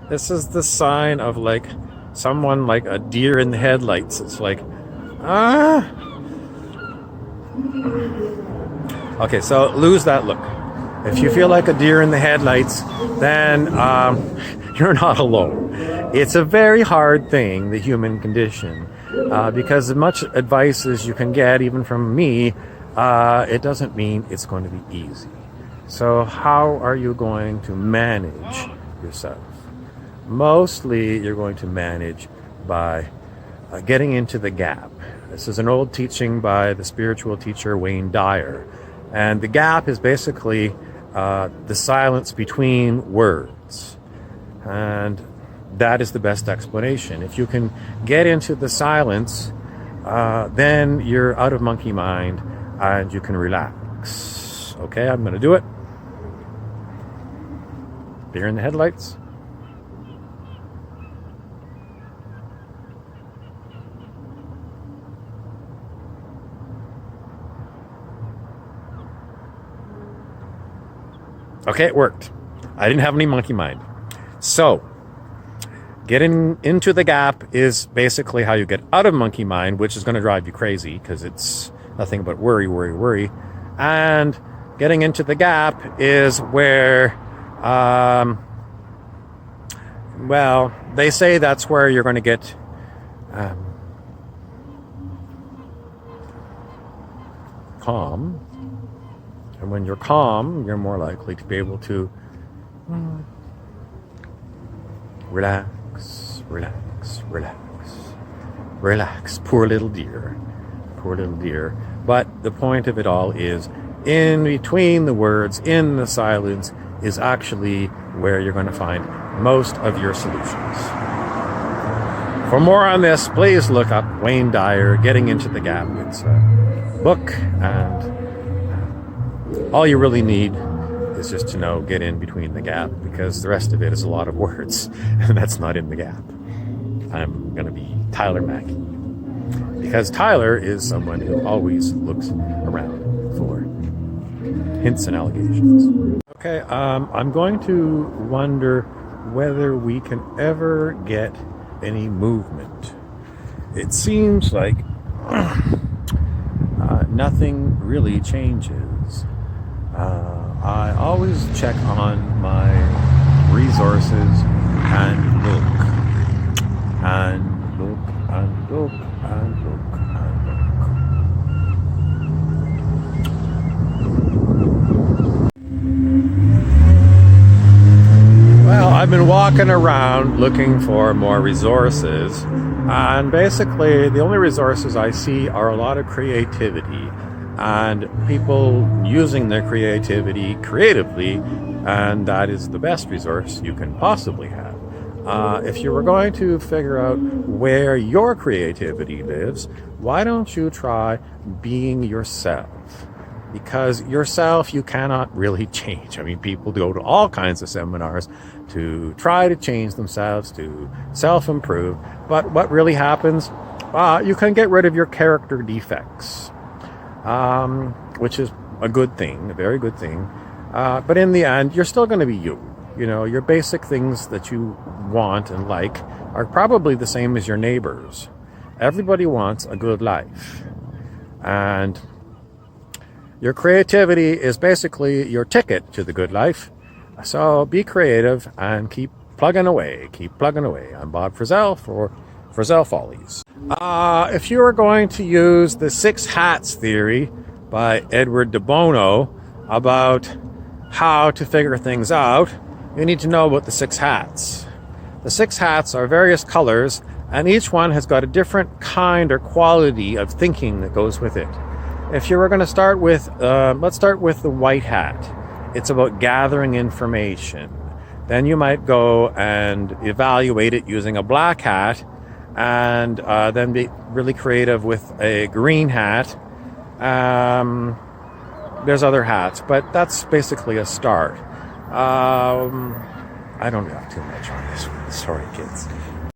This is the sign of like someone like a deer in the headlights. It's like, ah. Okay, so lose that look. If you feel like a deer in the headlights, then you're not alone. It's a very hard thing, the human condition, because as much advice as you can get, even from me, it doesn't mean it's going to be easy. So how are you going to manage yourself? Mostly you're going to manage by getting into the gap. This is an old teaching by the spiritual teacher Wayne Dyer. And the gap is basically the silence between words. And that is the best explanation. If you can get into the silence, then you're out of monkey mind and you can relax. Okay, I'm going to do it. Deer in the headlights. Okay, it worked. I didn't have any monkey mind. So, getting into the gap is basically how you get out of monkey mind, which is going to drive you crazy because it's nothing but worry, worry, worry. And getting into the gap is where, well, they say that's where you're going to get calm. And when you're calm, you're more likely to be able to relax, relax, relax, relax. Poor little deer. Poor little deer. But the point of it all is, in between the words, in the silence, is actually where you're going to find most of your solutions. For more on this, please look up Wayne Dyer, Getting into the Gap. It's a book, and all you really need is just to know get in between the gap, because the rest of it is a lot of words, and that's not in the gap. I'm going to be Tyler Mackey, because Tyler is someone who always looks around for hints and allegations. Okay, I'm going to wonder whether we can ever get any movement. It seems like nothing really changes. I always check on my resources and look and look and look and look and look. Well, I've been walking around looking for more resources, and basically the only resources I see are a lot of creativity and people using their creativity creatively, and that is the best resource you can possibly have. If you were going to figure out where your creativity lives, why don't you try being yourself? Because yourself you cannot really change. I mean, people go to all kinds of seminars to try to change themselves, to self-improve, but what really happens, you can get rid of your character defects. Which is a good thing, a very good thing. But in the end, you're still going to be you. You know, your basic things that you want and like are probably the same as your neighbors. Everybody wants a good life. And your creativity is basically your ticket to the good life. So be creative and keep plugging away. Keep plugging away. I'm Bob Frizzell for Frizzell Follies. If you are going to use the 6 hats theory by Edward de Bono about how to figure things out, you need to know about the 6 hats. The 6 hats are various colors, and each one has got a different kind or quality of thinking that goes with it. If you were going to start with, let's start with the white hat. It's about gathering information. Then you might go and evaluate it using a black hat, and then be really creative with a green hat. There's other hats, but that's basically a start. I don't have too much on this one. Sorry, kids.